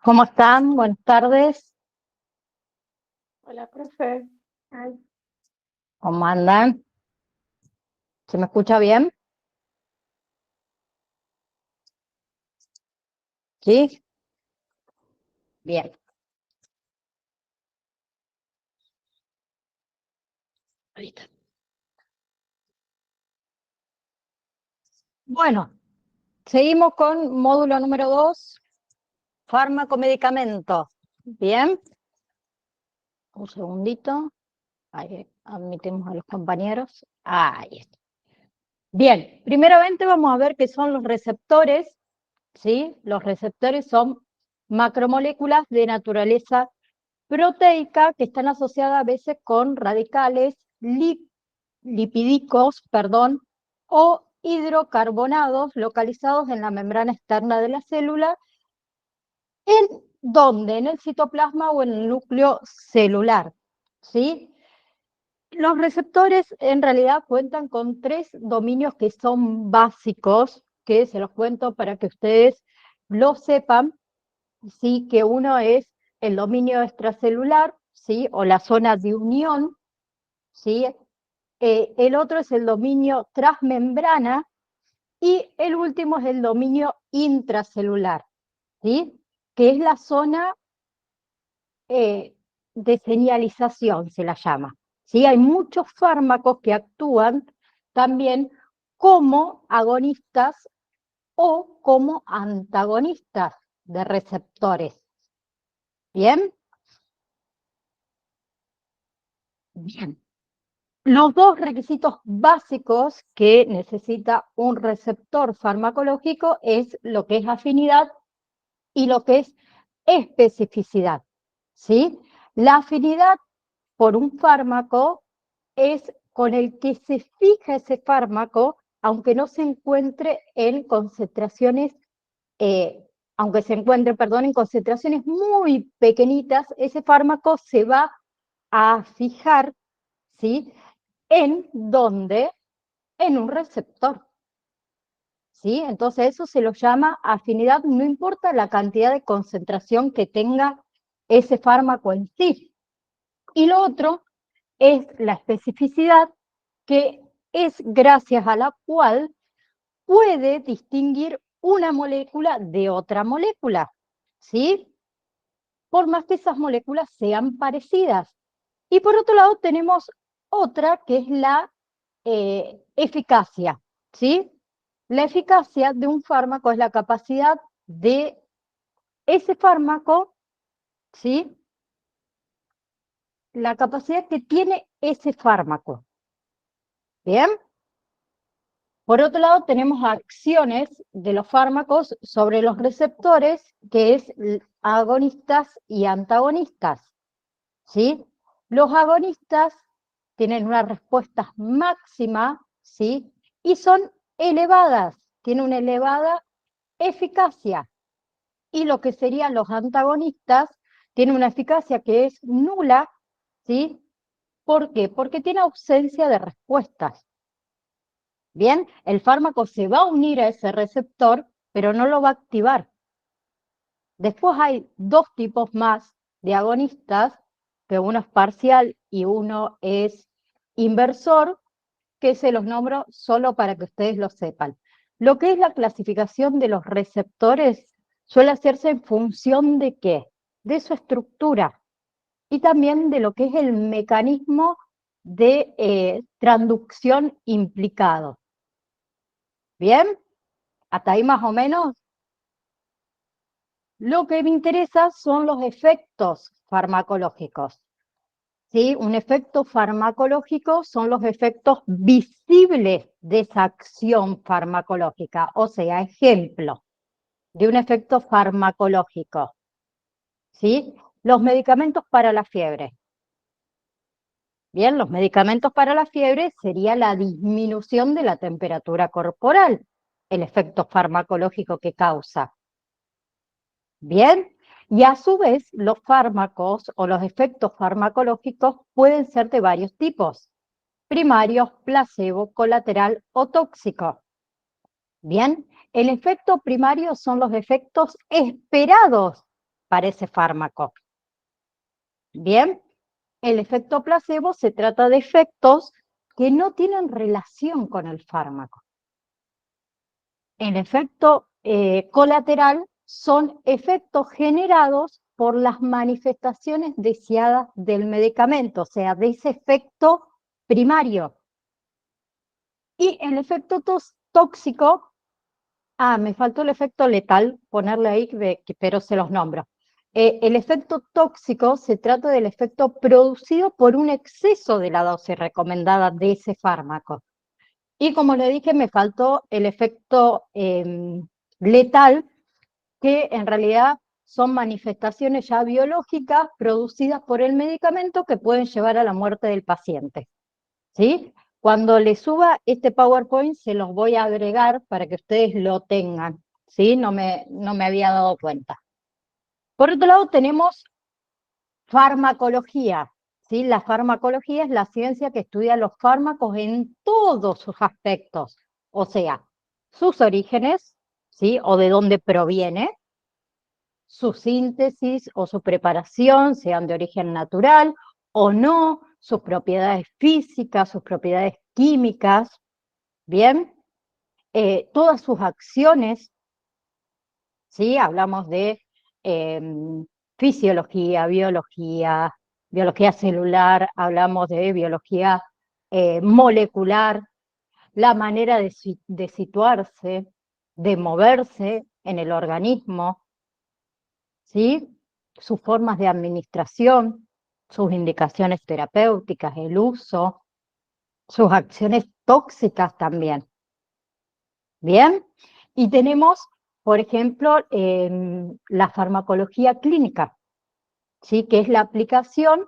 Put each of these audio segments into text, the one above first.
¿Cómo están? Buenas tardes. Hola, profe. Ay, ¿Cómo andan? ¿Se me escucha bien? ¿Sí? Bien. Ahorita. Bueno, seguimos con módulo número 2, fármaco-medicamento. Bien. Un segundito. Ahí admitimos a los compañeros. Ahí está. Bien, primeramente vamos a ver qué son los receptores, ¿sí? Los receptores son macromoléculas de naturaleza proteica que están asociadas a veces con radicales lipídicos, perdón, o hidrocarbonados localizados en la membrana externa de la célula, ¿en dónde? En el citoplasma o en el núcleo celular, ¿sí? Los receptores en realidad cuentan con 3 dominios que son básicos, que se los cuento para que ustedes lo sepan, ¿sí? Que uno es el dominio extracelular, ¿sí? O la zona de unión, ¿sí? El otro es el dominio transmembrana y el último es el dominio intracelular, ¿sí? Que es la zona de señalización, se la llama. ¿Sí? Hay muchos fármacos que actúan también como agonistas o como antagonistas de receptores. ¿Bien? Bien. Los 2 requisitos básicos que necesita un receptor farmacológico es lo que es afinidad y lo que es especificidad, ¿sí? La afinidad por un fármaco es con el que se fija ese fármaco, aunque no se encuentre en concentraciones, aunque se encuentre, perdón, en concentraciones muy pequeñitas, ese fármaco se va a fijar, ¿sí? ¿En dónde? En un receptor, ¿sí? Entonces eso se lo llama afinidad, no importa la cantidad de concentración que tenga ese fármaco en sí. Y lo otro es la especificidad, que es gracias a la cual puede distinguir una molécula de otra molécula, ¿sí? Por más que esas moléculas sean parecidas. Y por otro lado tenemos otra que es la eficacia, ¿sí? La eficacia de un fármaco es la capacidad de ese fármaco, ¿sí? La capacidad que tiene ese fármaco. ¿Bien? Por otro lado, tenemos acciones de los fármacos sobre los receptores, que es agonistas y antagonistas, ¿sí? Los agonistas tienen una respuesta máxima, ¿sí? Y son elevadas, tienen una elevada eficacia. Y lo que serían los antagonistas tienen una eficacia que es nula, ¿sí? ¿Por qué? Porque tiene ausencia de respuestas. Bien, el fármaco se va a unir a ese receptor, pero no lo va a activar. Después hay 2 tipos más de agonistas, que uno es parcial y uno es inversor, que se los nombro solo para que ustedes lo sepan. Lo que es la clasificación de los receptores suele hacerse en función de qué? De su estructura y también de lo que es el mecanismo de transducción implicado. ¿Bien? Hasta ahí más o menos. Lo que me interesa son los efectos farmacológicos. ¿Sí? Un efecto farmacológico son los efectos visibles de esa acción farmacológica. O sea, ejemplo de un efecto farmacológico. ¿Sí? Los medicamentos para la fiebre. Bien, los medicamentos para la fiebre sería la disminución de la temperatura corporal. el efecto farmacológico que causa. Bien, y a su vez los fármacos o los efectos farmacológicos pueden ser de varios tipos: primarios, placebo, colateral o tóxico. Bien, el efecto primario son los efectos esperados para ese fármaco. Bien, el efecto placebo se trata de efectos que no tienen relación con el fármaco. El efecto colateral son efectos generados por las manifestaciones deseadas del medicamento, o sea, de ese efecto primario. Y el efecto tóxico, me faltó el efecto letal, ponerle ahí, pero se los nombro. El efecto tóxico se trata del efecto producido por un exceso de la dosis recomendada de ese fármaco. Y como le dije, me faltó el efecto letal, que en realidad son manifestaciones ya biológicas producidas por el medicamento que pueden llevar a la muerte del paciente. ¿Sí? Cuando le suba este PowerPoint se los voy a agregar para que ustedes lo tengan. ¿Sí? No me había dado cuenta. Por otro lado tenemos farmacología. ¿Sí? La farmacología es la ciencia que estudia los fármacos en todos sus aspectos, o sea, sus orígenes, ¿sí? O de dónde proviene, su síntesis o su preparación, sean de origen natural o no, sus propiedades físicas, sus propiedades químicas, ¿bien? Todas sus acciones, ¿sí? Hablamos de fisiología, biología celular, hablamos de biología molecular, la manera de situarse, de moverse en el organismo, ¿sí? Sus formas de administración, sus indicaciones terapéuticas, el uso, sus acciones tóxicas también. ¿Bien? Y tenemos, por ejemplo, la farmacología clínica, ¿sí? Que es la aplicación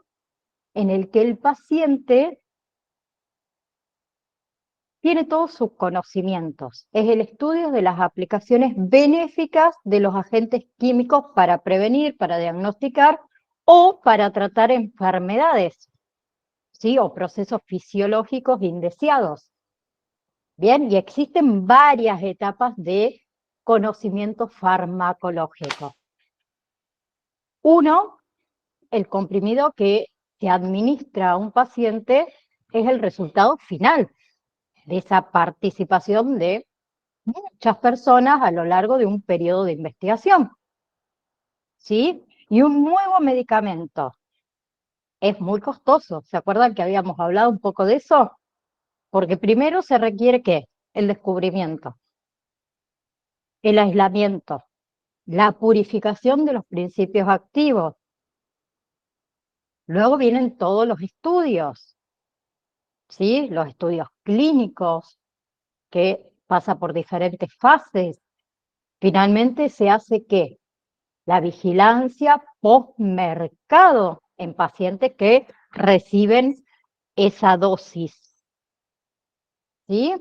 en el que el paciente tiene todos sus conocimientos. Es el estudio de las aplicaciones benéficas de los agentes químicos para prevenir, para diagnosticar o para tratar enfermedades, ¿sí? O procesos fisiológicos indeseados. Bien, y existen varias etapas de conocimiento farmacológico. Uno, el comprimido que se administra a un paciente es el resultado final de esa participación de muchas personas a lo largo de un periodo de investigación. ¿Sí? Y un nuevo medicamento es muy costoso. ¿Se acuerdan que habíamos hablado un poco de eso? Porque primero se requiere ¿qué? El descubrimiento, el aislamiento, la purificación de los principios activos. Luego vienen todos los estudios, ¿sí? Los estudios clínicos, que pasa por diferentes fases. Finalmente se hace ¿qué? La vigilancia postmercado en pacientes que reciben esa dosis, ¿sí?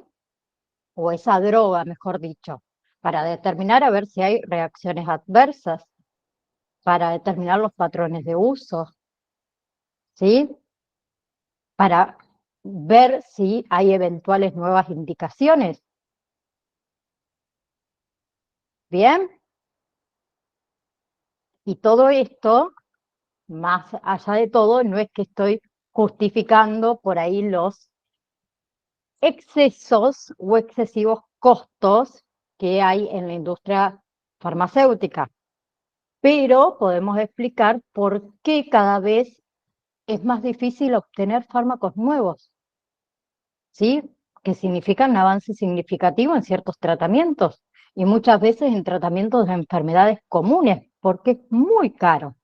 O esa droga, mejor dicho, para determinar a ver si hay reacciones adversas, para determinar los patrones de uso, ¿sí? Para ver si hay eventuales nuevas indicaciones. ¿Bien? Y todo esto, más allá de todo, no es que estoy justificando por ahí los excesos o excesivos costos que hay en la industria farmacéutica, pero podemos explicar por qué cada vez es más difícil obtener fármacos nuevos, ¿sí? Que significan un avance significativo en ciertos tratamientos y muchas veces en tratamientos de enfermedades comunes, porque es muy caro.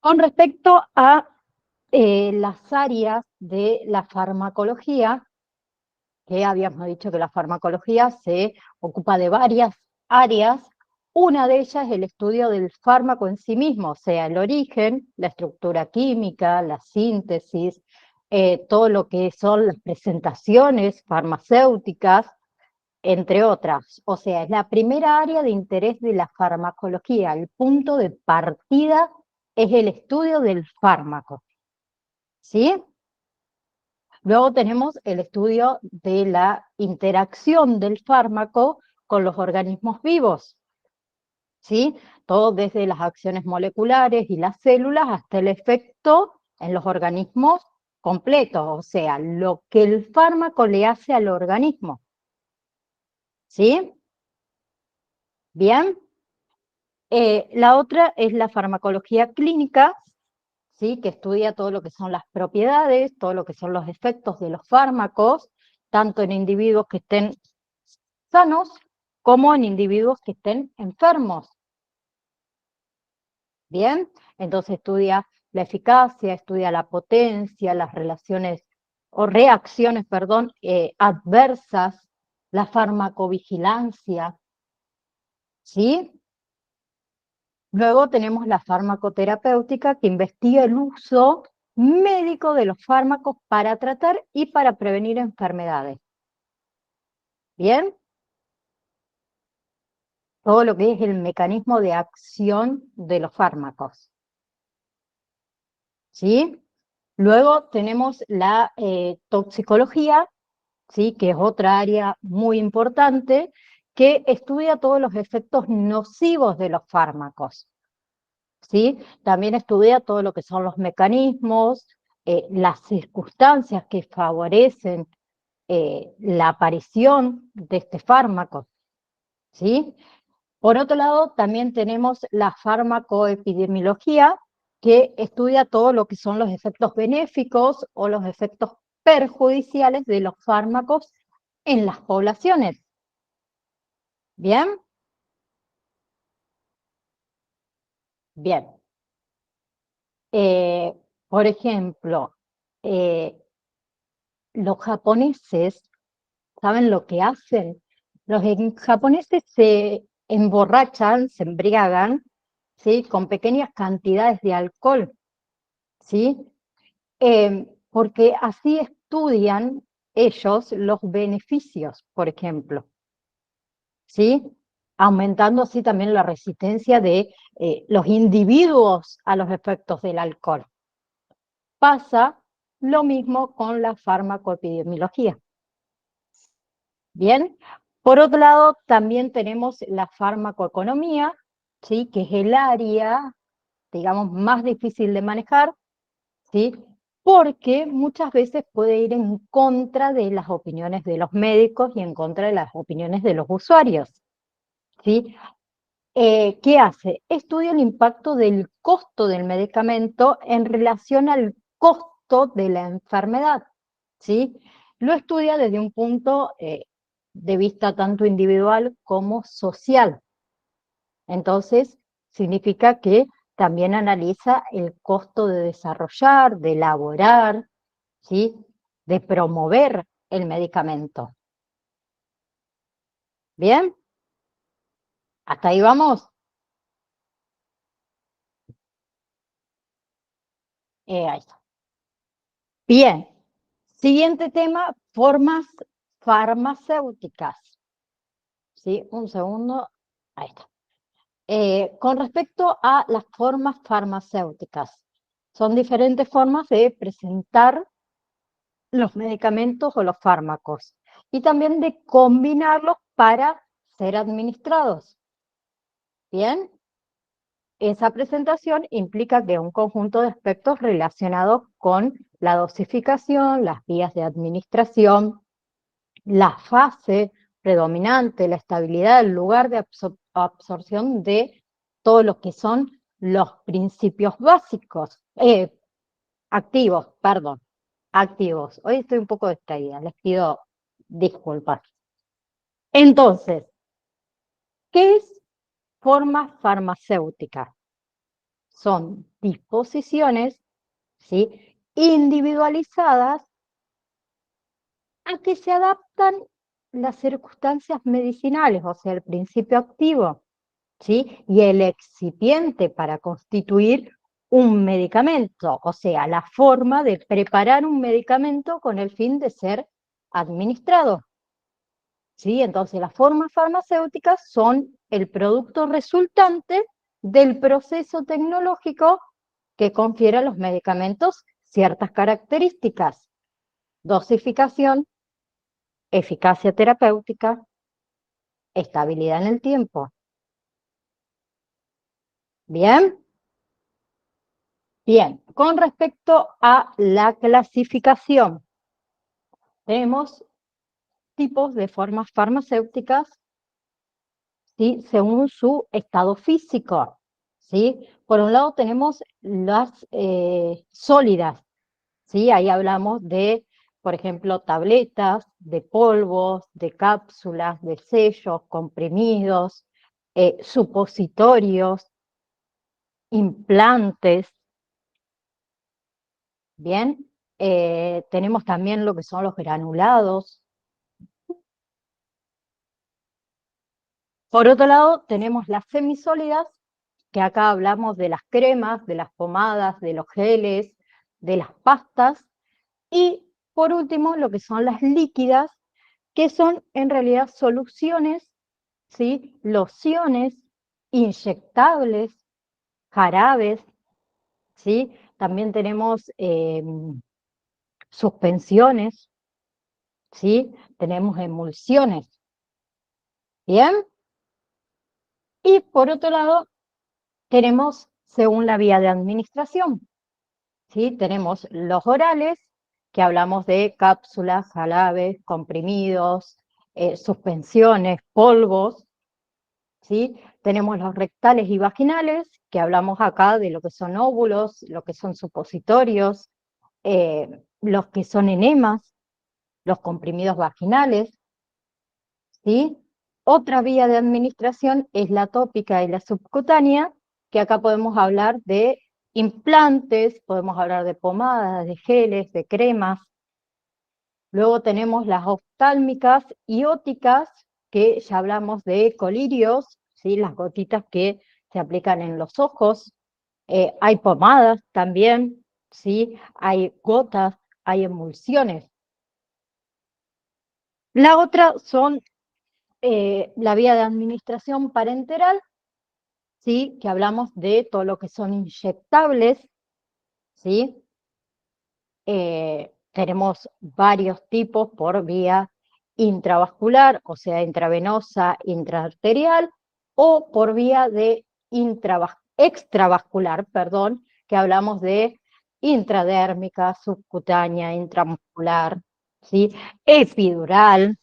Con respecto a las áreas de la farmacología, que habíamos dicho que la farmacología se ocupa de varias áreas. Una de ellas es el estudio del fármaco en sí mismo, o sea, el origen, la estructura química, la síntesis, todo lo que son las presentaciones farmacéuticas, entre otras. O sea, es la primera área de interés de la farmacología. El punto de partida es el estudio del fármaco, ¿sí? Luego tenemos el estudio de la interacción del fármaco con los organismos vivos, ¿sí? Todo desde las acciones moleculares y las células hasta el efecto en los organismos completos, o sea, lo que el fármaco le hace al organismo, ¿sí? Bien. La otra es la farmacología clínica, ¿sí? Que estudia todo lo que son las propiedades, todo lo que son los efectos de los fármacos, tanto en individuos que estén sanos como en individuos que estén enfermos. Bien, entonces estudia la eficacia, estudia la potencia, las relaciones o reacciones, perdón, adversas, la farmacovigilancia, ¿sí? Luego tenemos la farmacoterapéutica que investiga el uso médico de los fármacos para tratar y para prevenir enfermedades. Bien, todo lo que es el mecanismo de acción de los fármacos. ¿Sí? Luego tenemos la toxicología, ¿sí? Que es otra área muy importante, que estudia todos los efectos nocivos de los fármacos. ¿Sí? También estudia todo lo que son los mecanismos, las circunstancias que favorecen la aparición de este fármaco, ¿sí? Por otro lado, también tenemos la farmacoepidemiología, que estudia todo lo que son los efectos benéficos o los efectos perjudiciales de los fármacos en las poblaciones. ¿Bien? Bien. Eh, por ejemplo, eh, los japoneses, ¿saben lo que hacen? Los japoneses se emborrachan, se embriagan, ¿sí? Con pequeñas cantidades de alcohol, ¿sí? Porque así estudian ellos los beneficios, por ejemplo, ¿sí? Aumentando así también la resistencia de los individuos a los efectos del alcohol. Pasa lo mismo con la farmacoepidemiología. Bien, por otro lado, también tenemos la farmacoeconomía, ¿sí? Que es el área, digamos, más difícil de manejar, ¿sí? Porque muchas veces puede ir en contra de las opiniones de los médicos y en contra de las opiniones de los usuarios, ¿sí? ¿Qué hace? Estudia el impacto del costo del medicamento en relación al costo de la enfermedad, ¿sí? Lo estudia desde un punto de vista tanto individual como social. Entonces, significa que también analiza el costo de desarrollar, de elaborar, ¿sí? De promover el medicamento. ¿Bien? ¿Hasta ahí vamos? Ahí está. Bien. Siguiente tema, formas farmacéuticas. ¿Sí? Un segundo. Ahí está. Con respecto a las formas farmacéuticas, son diferentes formas de presentar los medicamentos o los fármacos y también de combinarlos para ser administrados. Bien, esa presentación implica que un conjunto de aspectos relacionados con la dosificación, las vías de administración, la fase predominante, la estabilidad, el lugar de absorción de todo lo que son los principios básicos, activos, perdón, activos. Hoy estoy un poco distraída, les pido disculpas. Entonces, ¿qué es forma farmacéutica? Son disposiciones, ¿sí? Individualizadas a que se adaptan las circunstancias medicinales, o sea, el principio activo, ¿sí? Y el excipiente para constituir un medicamento, o sea, la forma de preparar un medicamento con el fin de ser administrado. ¿Sí? Entonces, las formas farmacéuticas son el producto resultante del proceso tecnológico que confiere a los medicamentos ciertas características: dosificación, eficacia terapéutica, estabilidad en el tiempo. ¿Bien? Bien, con respecto a la clasificación, tenemos tipos de formas farmacéuticas, ¿sí? Según su estado físico, ¿sí? Por un lado tenemos las sólidas, ¿sí? Ahí hablamos de, por ejemplo, tabletas, de polvos, de cápsulas, de sellos, comprimidos, supositorios, implantes. Bien, tenemos también lo que son los granulados. Por otro lado, tenemos las semisólidas, que acá hablamos de las cremas, de las pomadas, de los geles, de las pastas. Y por último, lo que son las líquidas, que son en realidad soluciones, ¿sí? Lociones, inyectables, jarabes, ¿sí? También tenemos suspensiones, ¿sí? Tenemos emulsiones. ¿Bien? Y por otro lado, tenemos según la vía de administración, ¿sí? Tenemos los orales, que hablamos de cápsulas, jarabes, comprimidos, suspensiones, polvos, ¿sí? Tenemos los rectales y vaginales, que hablamos acá de lo que son óvulos, lo que son supositorios, los que son enemas, los comprimidos vaginales, ¿sí? Otra vía de administración es la tópica y la subcutánea, que acá podemos hablar de implantes, podemos hablar de pomadas, de geles, de cremas. Luego tenemos las oftálmicas y óticas, que ya hablamos de colirios, ¿sí? Las gotitas que se aplican en los ojos. Hay pomadas también, ¿sí? Hay gotas, hay emulsiones. La otra son la vía de administración parenteral, ¿sí? Que hablamos de todo lo que son inyectables, ¿sí? Tenemos varios tipos por vía intravascular, o sea, intravenosa, intraarterial, o por vía de extravascular, perdón, que hablamos de intradérmica, subcutánea, intramuscular, ¿sí? Epidural.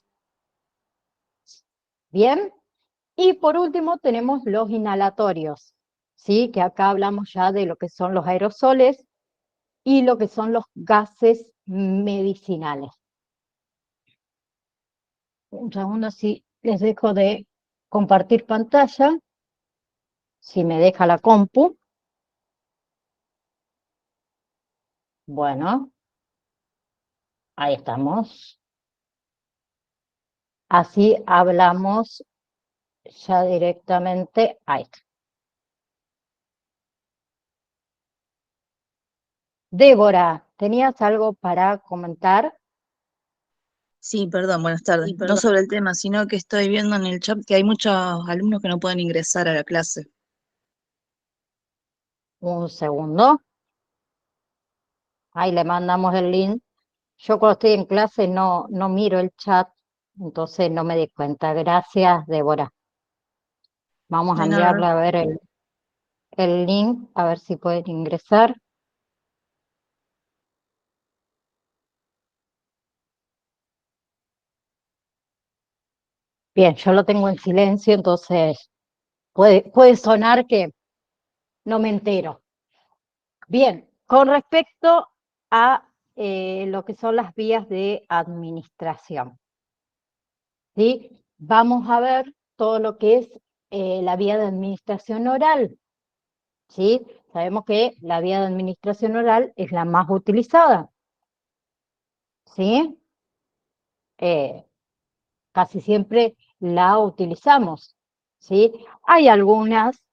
Bien. Y por último tenemos los inhalatorios, ¿sí? Que acá hablamos ya de lo que son los aerosoles y lo que son los gases medicinales. Un segundo, si les dejo de compartir pantalla, si me deja la compu. Bueno, ahí estamos. Así hablamos ya directamente. Ahí está. Débora, ¿tenías algo para comentar? Sí, perdón, buenas tardes. No sobre el tema, sino que estoy viendo en el chat que hay muchos alumnos que no pueden ingresar a la clase. Un segundo. Ahí le mandamos el link. Yo cuando estoy en clase no miro el chat, entonces no me di cuenta. Gracias, Débora. Vamos a De nada. enviarle a ver el link, a ver si pueden ingresar. Bien, yo lo tengo en silencio, entonces puede sonar que no me entero. Bien, con respecto a lo que son las vías de administración, ¿sí? Vamos a ver todo lo que es la vía de administración oral, ¿sí? Sabemos que la vía de administración oral es la más utilizada, ¿sí? Eh, Casi siempre la utilizamos, ¿sí? Hay algunas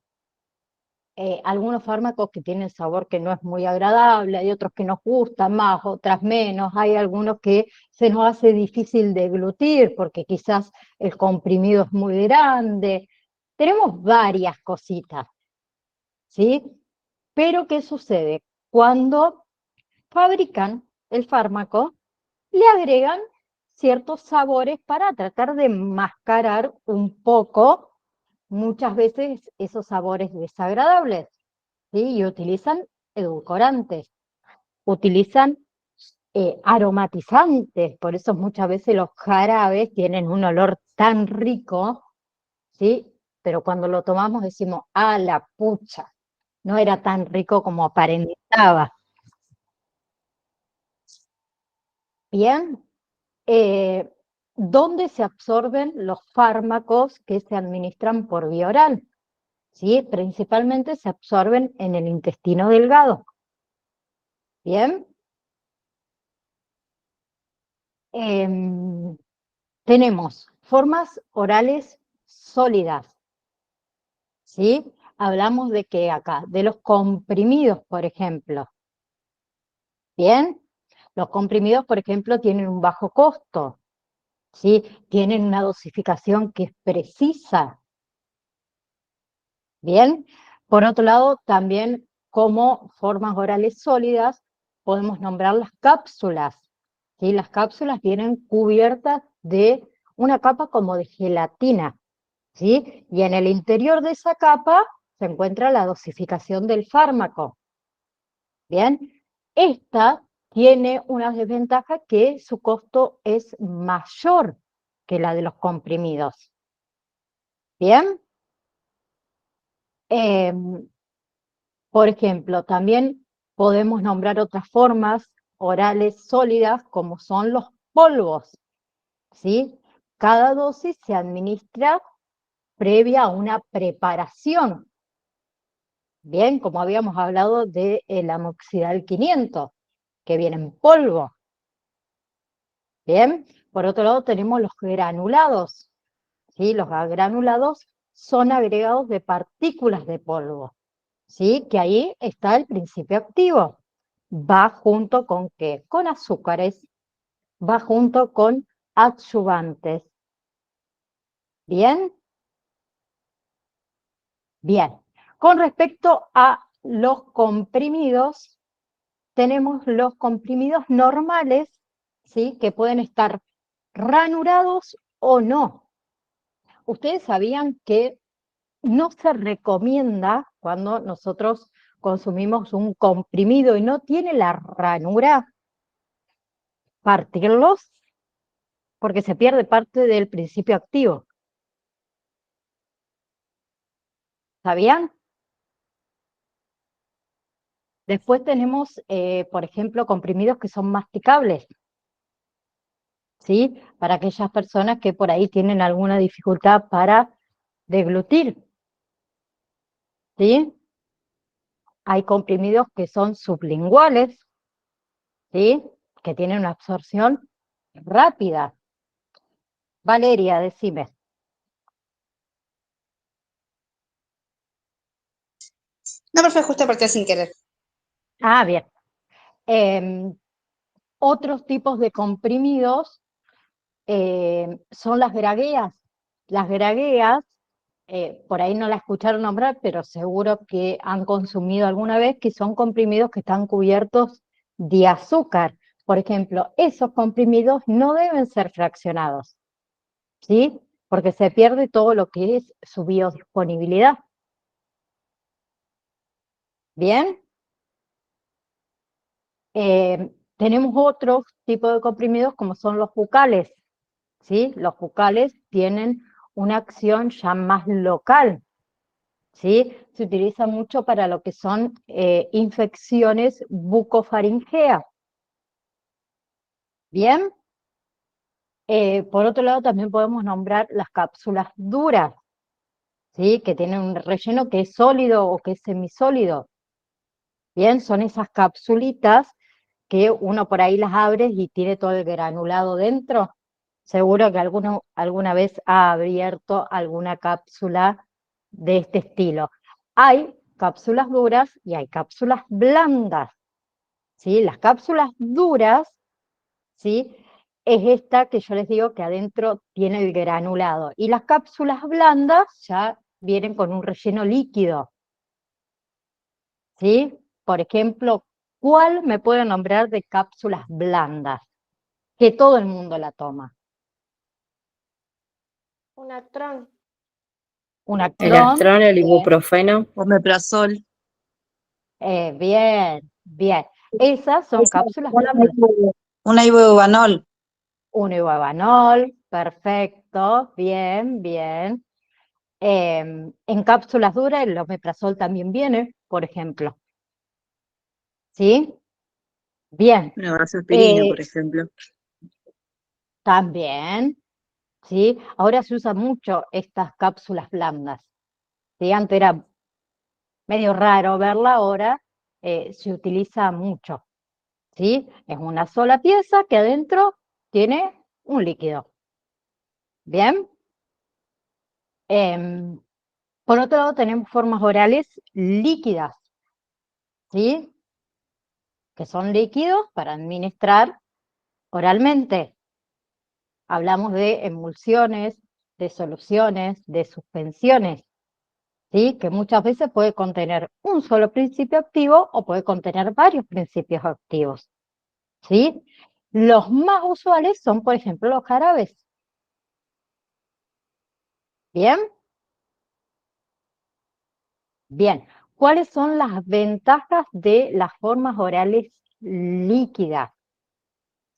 algunos fármacos que tienen sabor que no es muy agradable, hay otros que nos gustan más, otras menos, hay algunos que se nos hace difícil deglutir porque quizás el comprimido es muy grande. Tenemos varias cositas, ¿sí? Pero ¿qué sucede? Cuando fabrican el fármaco, le agregan ciertos sabores para tratar de mascarar un poco, muchas veces, esos sabores desagradables, ¿sí? Y utilizan edulcorantes, utilizan aromatizantes, por eso muchas veces los jarabes tienen un olor tan rico, ¿sí? Pero cuando lo tomamos decimos, ¡ah, la pucha! No era tan rico como aparentaba. Bien, eh, ¿dónde se absorben los fármacos que se administran por vía oral? ¿Sí? Principalmente se absorben en el intestino delgado. Bien. Em, Tenemos formas orales sólidas, ¿sí? Hablamos de que acá, de los comprimidos, por ejemplo. Bien. Los comprimidos, por ejemplo, tienen un bajo costo, ¿sí? Tienen una dosificación que es precisa. Bien, por otro lado, también como formas orales sólidas podemos nombrar las cápsulas, ¿sí? Las cápsulas vienen cubiertas de una capa como de gelatina, ¿sí? Y en el interior de esa capa se encuentra la dosificación del fármaco. Bien, esta tiene una desventaja que su costo es mayor que la de los comprimidos. Bien. Em, Por ejemplo, también podemos nombrar otras formas orales sólidas como son los polvos, ¿sí? Cada dosis se administra previa a una preparación, bien, como habíamos hablado del amoxidal 500, que viene en polvo, bien. Por otro lado tenemos los granulados, ¿sí? Los granulados son agregados de partículas de polvo, ¿sí? Que ahí está el principio activo. Va junto con ¿qué? Con azúcares, va junto con adyuvantes. ¿Bien? Bien. Con respecto a los comprimidos, tenemos los comprimidos normales, ¿sí? Que pueden estar ranurados o no. Ustedes sabían que no se recomienda cuando nosotros consumimos un comprimido y no tiene la ranura, partirlos porque se pierde parte del principio activo. ¿Sabían? Después tenemos, por ejemplo, comprimidos que son masticables, ¿sí? Para aquellas personas que por ahí tienen alguna dificultad para deglutir, ¿sí? Hay comprimidos que son sublinguales, ¿sí? Que tienen una absorción rápida. Valeria, decime. No, profe, justo apretó sin querer. Ah, bien. Otros tipos de comprimidos son las gragueas. Las gragueas, por ahí no la escucharon nombrar, pero seguro que han consumido alguna vez, que son comprimidos que están cubiertos de azúcar. Por ejemplo, esos comprimidos no deben ser fraccionados, ¿sí? Porque se pierde todo lo que es su biodisponibilidad. ¿Bien? Tenemos otros tipos de comprimidos como son los bucales, ¿sí? Los bucales tienen una acción ya más local, ¿sí? Se utiliza mucho para lo que son infecciones bucofaringeas. Bien. Por otro lado, también podemos nombrar las cápsulas duras, ¿sí? Que tienen un relleno que es sólido o que es semisólido. Bien, son esas capsulitas que uno por ahí las abre y tiene todo el granulado dentro. Seguro que alguna vez ha abierto alguna cápsula de este estilo. Hay cápsulas duras y hay cápsulas blandas, ¿sí? Las cápsulas duras, ¿sí? Es esta que yo les digo que adentro tiene el granulado. Y las cápsulas blandas ya vienen con un relleno líquido, ¿sí? Por ejemplo, ¿cuál me puede nombrar de cápsulas blandas? Que todo el mundo la toma. Un Actron. Un El Actron, Actron, el bien, ibuprofeno. Omeprazol. bien, bien. Esas son cápsulas blandas. Una ibubanol. Un ibuevanol, perfecto, bien, bien. En cápsulas duras el omeprazol también viene, por ejemplo. ¿Sí? Bien. Una vasoaspirina, por Eh, ejemplo. también, ¿sí? Ahora se usa mucho estas cápsulas blandas. ¿Sí? Antes era medio raro verla, ahora se utiliza mucho. ¿Sí? Es una sola pieza que adentro tiene un líquido. ¿Bien? Em, por otro lado tenemos formas orales líquidas, ¿sí? Que son líquidos para administrar oralmente. Hablamos de emulsiones, de soluciones, de suspensiones, ¿sí? Que muchas veces puede contener un solo principio activo o puede contener varios principios activos, ¿sí? Los más usuales son, por ejemplo, los jarabes. ¿Bien? Bien. ¿Cuáles son las ventajas de las formas orales líquidas?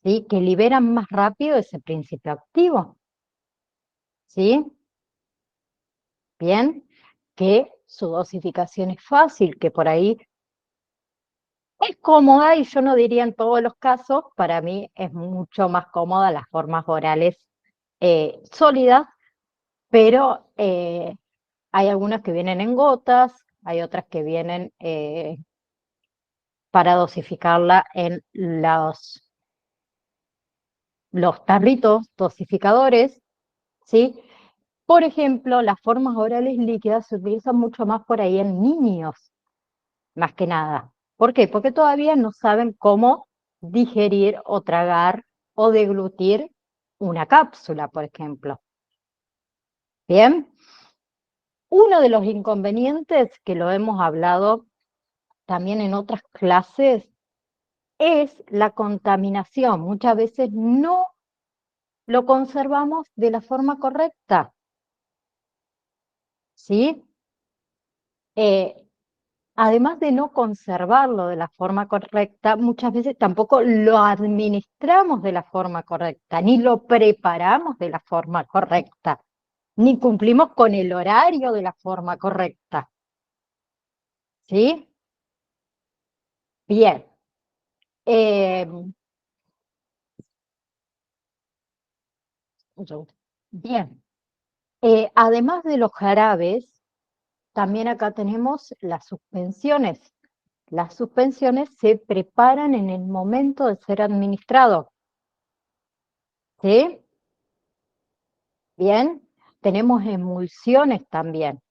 ¿Sí? Que liberan más rápido ese principio activo. ¿Sí? Bien. Que su dosificación es fácil, que por ahí es cómoda y yo no diría en todos los casos, para mí es mucho más cómoda las formas orales sólidas, pero hay algunas que vienen en gotas, hay otras que vienen para dosificarla en los tarritos dosificadores, ¿sí? Por ejemplo, las formas orales líquidas se utilizan mucho más por ahí en niños, más que nada. ¿Por qué? Porque todavía no saben cómo digerir o tragar o deglutir una cápsula, por ejemplo. Bien. Uno de los inconvenientes que lo hemos hablado también en otras clases es la contaminación. Muchas veces no lo conservamos de la forma correcta, ¿sí? Eh, Además de no conservarlo de la forma correcta, muchas veces tampoco lo administramos de la forma correcta, ni lo preparamos de la forma correcta, ni cumplimos con el horario de la forma correcta. ¿Sí? Bien. Eh, un segundo. Bien. Además de los jarabes, también acá tenemos las suspensiones. Las suspensiones se preparan en el momento de ser administrado. ¿Sí? Bien. Tenemos emulsiones también.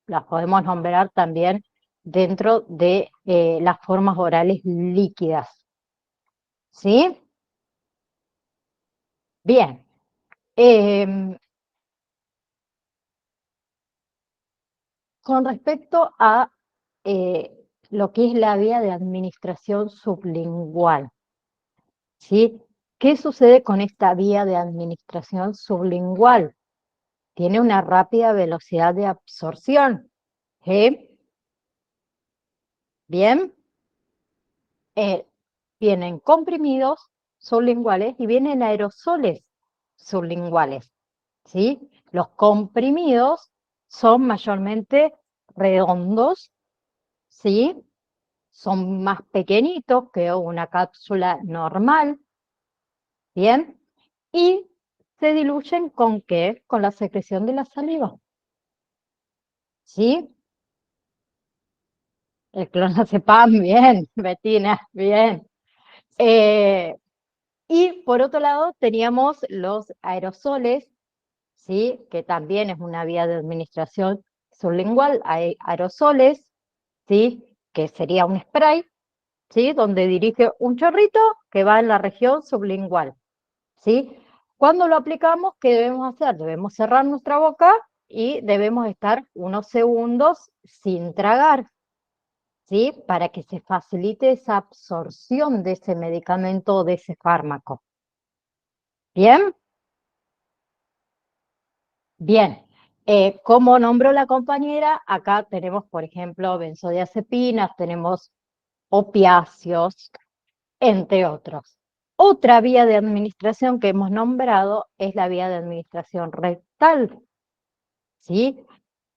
Las podemos nombrar también dentro de las formas orales líquidas. ¿Sí? Bien. Con respecto a lo que es la vía de administración sublingual, ¿sí? ¿Qué sucede con esta vía de administración sublingual? Tiene una rápida velocidad de absorción. ¿Sí? Bien. Eh, Vienen comprimidos sublinguales y vienen aerosoles sublinguales. ¿Sí? Los comprimidos son mayormente redondos, ¿sí? Son más pequeñitos que una cápsula normal, ¿bien? Y se diluyen ¿con qué? Con la secreción de la saliva, ¿sí? El clonazepam, bien, Betina, bien. Eh, y por otro lado teníamos los aerosoles, ¿sí? Que también es una vía de administración sublingual hay aerosoles, ¿sí? Que sería un spray, ¿sí? Donde dirige un chorrito que va en la región sublingual, ¿sí? Cuando lo aplicamos, ¿qué debemos hacer? Debemos cerrar nuestra boca y debemos estar unos segundos sin tragar, ¿sí? Para que se facilite esa absorción de ese medicamento o de ese fármaco. ¿Bien? Bien. Como nombró la compañera, acá tenemos, por ejemplo, benzodiazepinas, tenemos opiáceos, entre otros. Otra vía de administración que hemos nombrado es la vía de administración rectal, ¿sí?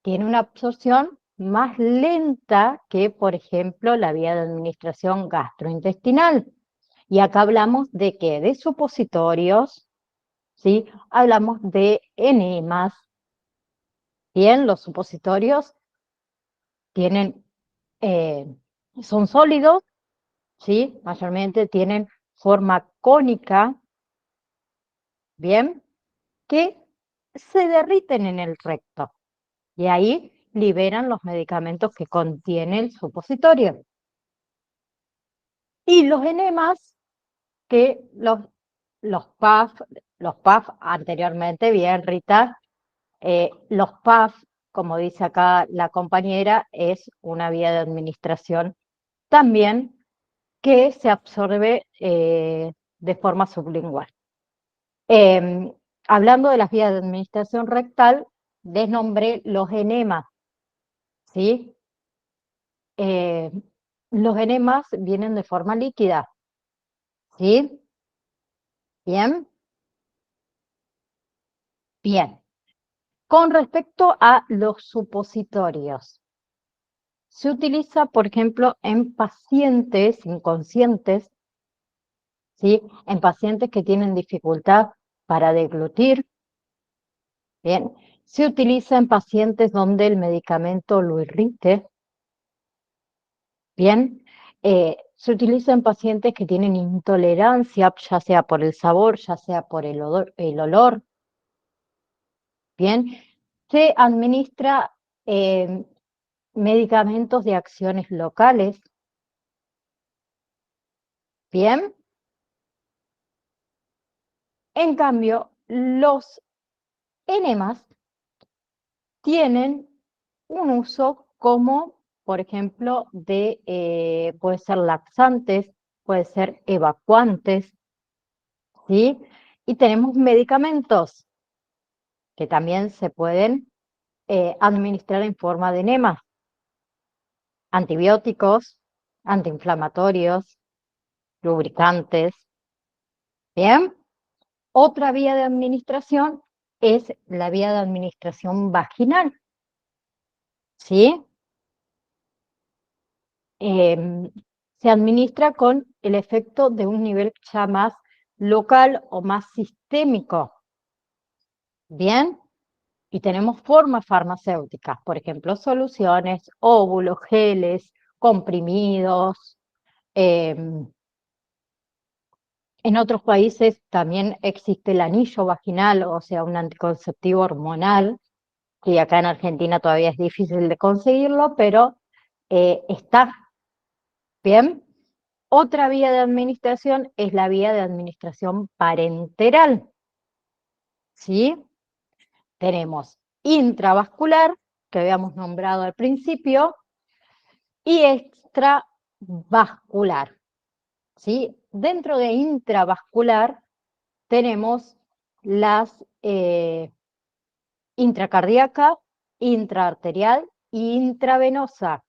Tiene una absorción más lenta que, por ejemplo, la vía de administración gastrointestinal. Y acá hablamos de qué, de supositorios, ¿sí? Hablamos de enemas. Bien, los supositorios tienen, eh, son sólidos, ¿sí? Mayormente tienen forma cónica, bien, que se derriten en el recto y ahí liberan los medicamentos que contiene el supositorio. Y los enemas, que los PAF, los PAF anteriormente, bien, Rita, los PAF, como dice acá la compañera, es una vía de administración también que se absorbe de forma sublingual. Hablando de las vías de administración rectal, les nombré los enemas, ¿sí? Eh, los enemas vienen de forma líquida, ¿sí? Bien, bien. Con respecto a los supositorios, se utiliza, por ejemplo, en pacientes inconscientes, ¿sí? En pacientes que tienen dificultad para deglutir, bien. Se utiliza en pacientes donde el medicamento lo irrite, bien. Se utiliza en pacientes que tienen intolerancia, ya sea por el sabor, ya sea por el olor, bien. Se administra medicamentos de acciones locales, bien. En cambio, los enemas tienen un uso como, por ejemplo, puede ser laxantes, puede ser evacuantes, ¿sí? Y tenemos medicamentos que también se pueden administrar en forma de enemas, antibióticos, antiinflamatorios, lubricantes, ¿bien? Otra vía de administración es la vía de administración vaginal, ¿sí? Se administra con el efecto de un nivel ya más local o más sistémico, ¿bien? Y tenemos formas farmacéuticas, por ejemplo, soluciones, óvulos, geles, comprimidos. En otros países también existe el anillo vaginal, o sea, un anticonceptivo hormonal, que acá en Argentina todavía es difícil de conseguirlo, pero está bien. Otra vía de administración es la vía de administración parenteral, ¿sí? Tenemos intravascular, que habíamos nombrado al principio, y extravascular, ¿sí? Dentro de intravascular tenemos las intracardíaca, intraarterial e intravenosa.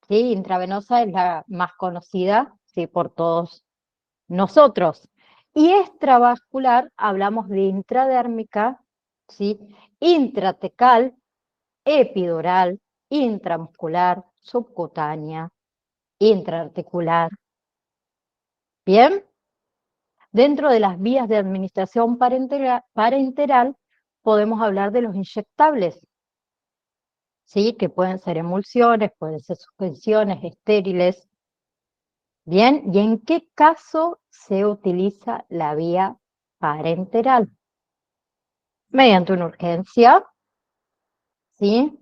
¿Sí? Intravenosa es la más conocida, ¿sí? Por todos nosotros. Y extravascular, hablamos de intradérmica, ¿sí? Intratecal, epidural, intramuscular, subcutánea, intraarticular. Bien, dentro de las vías de administración parenteral podemos hablar de los inyectables, ¿sí? Que pueden ser emulsiones, pueden ser suspensiones estériles. Bien, ¿y en qué caso se utiliza la vía parenteral? Mediante una urgencia, ¿sí?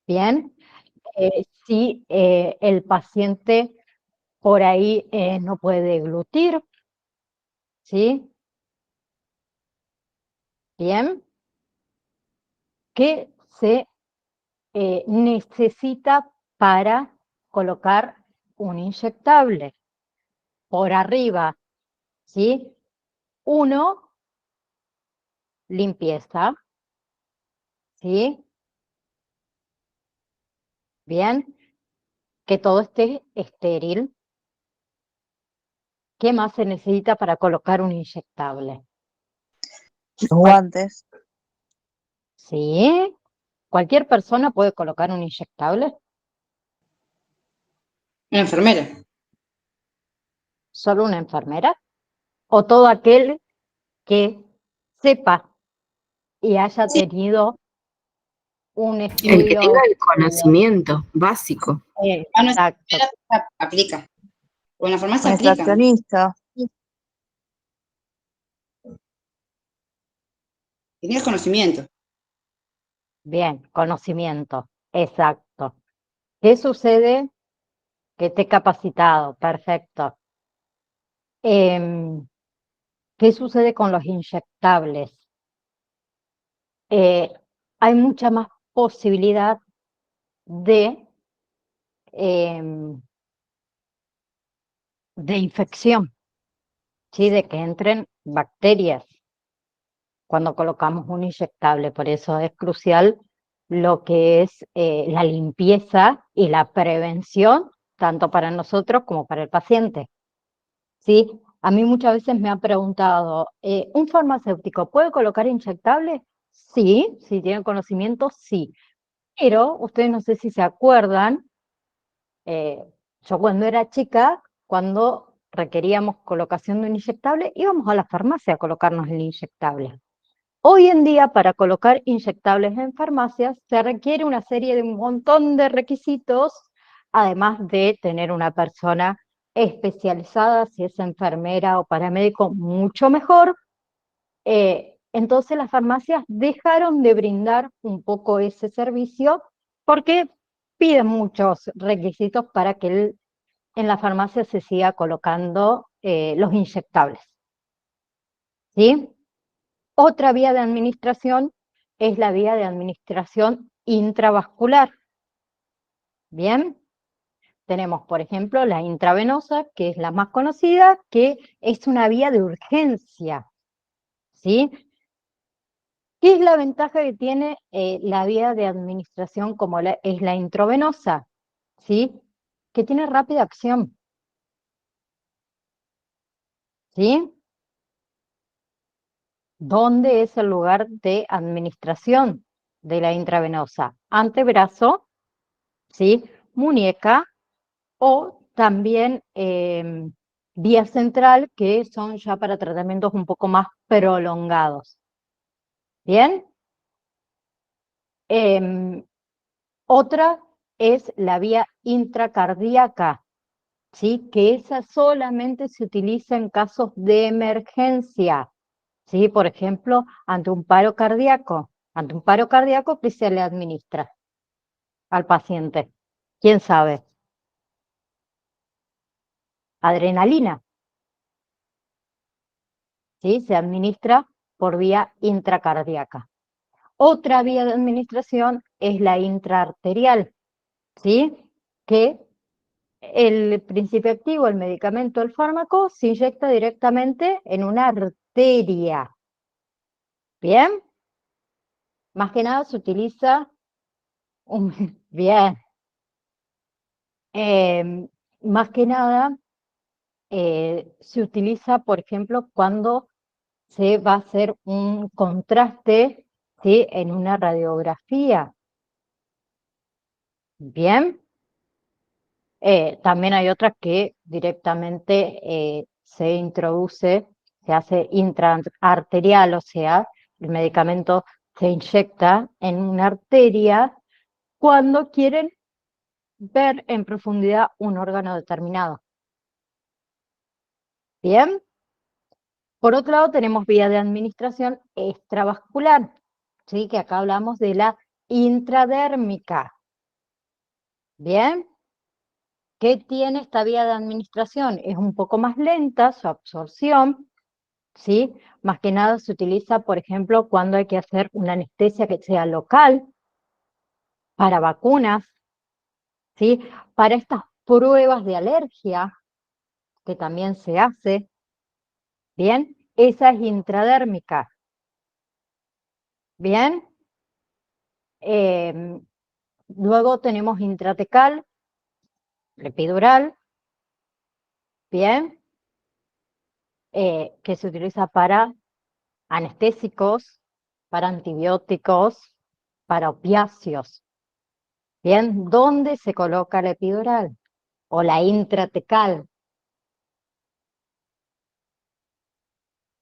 Bien, si el paciente por ahí no puede deglutir, ¿sí? Bien, ¿qué se necesita para colocar un inyectable? Por arriba, ¿sí? Uno, limpieza, ¿sí? Bien, que todo esté estéril. ¿Qué más se necesita para colocar un inyectable? Los guantes. ¿Sí? ¿Cualquier persona puede colocar un inyectable? Una enfermera. ¿Solo una enfermera? ¿O todo aquel que sepa y haya tenido un El que tenga estudio? el conocimiento básico. Ah, no, Exacto. aplica. O en la farmacia Un aplica. extraccionista. Tenías conocimiento. Bien, conocimiento. Exacto. ¿Qué sucede? Que esté capacitado. Perfecto. Em, ¿Qué sucede con los inyectables? Eh, Hay mucha más posibilidad de, em, de infección, ¿sí? De que entren bacterias cuando colocamos un inyectable. Por eso es crucial lo que es la limpieza y la prevención, tanto para nosotros como para el paciente. ¿Sí? A mí muchas veces me han preguntado, ¿un farmacéutico puede colocar inyectables? Sí, si tiene conocimiento, sí. Pero ustedes no sé si se acuerdan, eh, yo cuando era chica, cuando requeríamos colocación de un inyectable, íbamos a la farmacia a colocarnos el inyectable. Hoy en día, para colocar inyectables en farmacias, se requiere una serie de un montón de requisitos, además de tener una persona especializada, si es enfermera o paramédico, mucho mejor. Entonces las farmacias dejaron de brindar un poco ese servicio porque piden muchos requisitos para que en la farmacia se siga colocando los inyectables. ¿Sí? Otra vía de administración es la vía de administración intravascular. Bien, tenemos, por ejemplo, la intravenosa, que es la más conocida, que es una vía de urgencia. ¿Sí? ¿Qué es la ventaja que tiene la vía de administración como es la intravenosa? ¿Sí? Que tiene rápida acción. ¿Sí? ¿Dónde es el lugar de administración de la intravenosa? Antebrazo, ¿sí? Muñeca o también vía central, que son ya para tratamientos un poco más prolongados. ¿Bien? Otra es la vía intracardíaca, ¿sí? Que esa solamente se utiliza en casos de emergencia, ¿sí? Por ejemplo, ante un paro cardíaco. Ante un paro cardíaco, ¿qué se le administra al paciente? ¿Quién sabe? Adrenalina, ¿sí? Se administra por vía intracardíaca. Otra vía de administración es la intraarterial, ¿sí? Que el principio activo, el medicamento, el fármaco, se inyecta directamente en una arteria. ¿Bien? Más que nada se utiliza bien. Más que nada se utiliza, por ejemplo, cuando se va a hacer un contraste, ¿sí? En una radiografía. Bien. También hay otras que directamente se introduce, se hace intraarterial, o sea, el medicamento se inyecta en una arteria cuando quieren ver en profundidad un órgano determinado. Bien. Por otro lado, tenemos vía de administración extravascular, ¿sí? Que acá hablamos de la intradérmica. Bien. ¿Qué tiene esta vía de administración? Es un poco más lenta su absorción, ¿sí? Más que nada se utiliza, por ejemplo, cuando hay que hacer una anestesia que sea local, para vacunas, ¿sí? Para estas pruebas de alergia que también se hace, ¿bien? Esa es intradérmica, ¿bien? Luego tenemos intratecal, epidural, ¿bien? Que se utiliza para anestésicos, para antibióticos, para opiáceos. ¿Bien? ¿Dónde se coloca la epidural o la intratecal?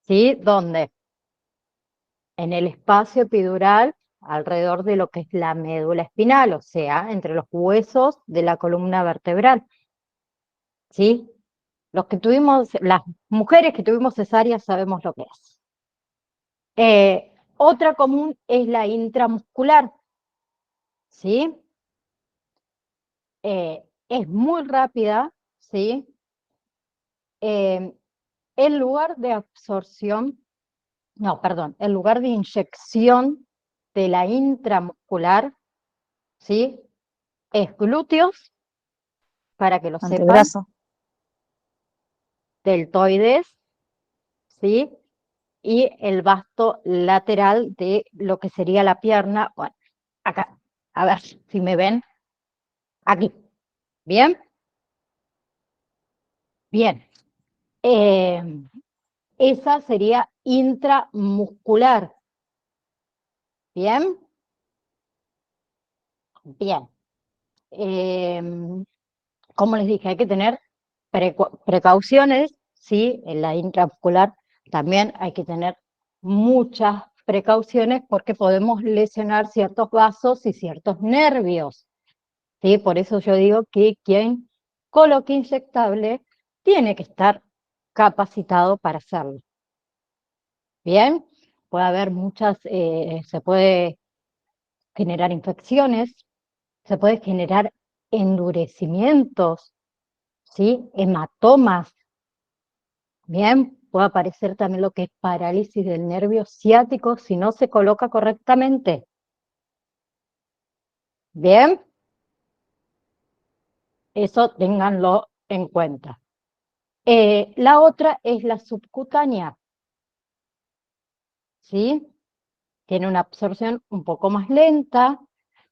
¿Sí? ¿Dónde? En el espacio epidural alrededor de lo que es la médula espinal, o sea, entre los huesos de la columna vertebral. ¿Sí? Los que tuvimos, las mujeres que tuvimos cesárea sabemos lo que es. Otra común es la intramuscular, ¿sí? Es muy rápida, ¿sí? El lugar de absorción, no, perdón, el lugar de inyección de la intramuscular, ¿sí? Es glúteos, para que lo sepan, Antebrazo. deltoides, ¿sí? Y el vasto lateral de lo que sería la pierna, bueno, acá, a ver si me ven, aquí, ¿bien? Bien. Esa sería intramuscular, ¿bien? Bien. Como les dije, hay que tener precauciones, ¿sí? En la intramuscular también hay que tener muchas precauciones porque podemos lesionar ciertos vasos y ciertos nervios, ¿sí? Por eso yo digo que quien coloque inyectable tiene que estar capacitado para hacerlo. Bien, puede haber muchas, se puede generar infecciones, se puede generar endurecimientos, ¿sí? Hematomas. Bien, puede aparecer también lo que es parálisis del nervio ciático si no se coloca correctamente. Bien, eso ténganlo en cuenta. La otra es la subcutánea, ¿sí? Tiene una absorción un poco más lenta,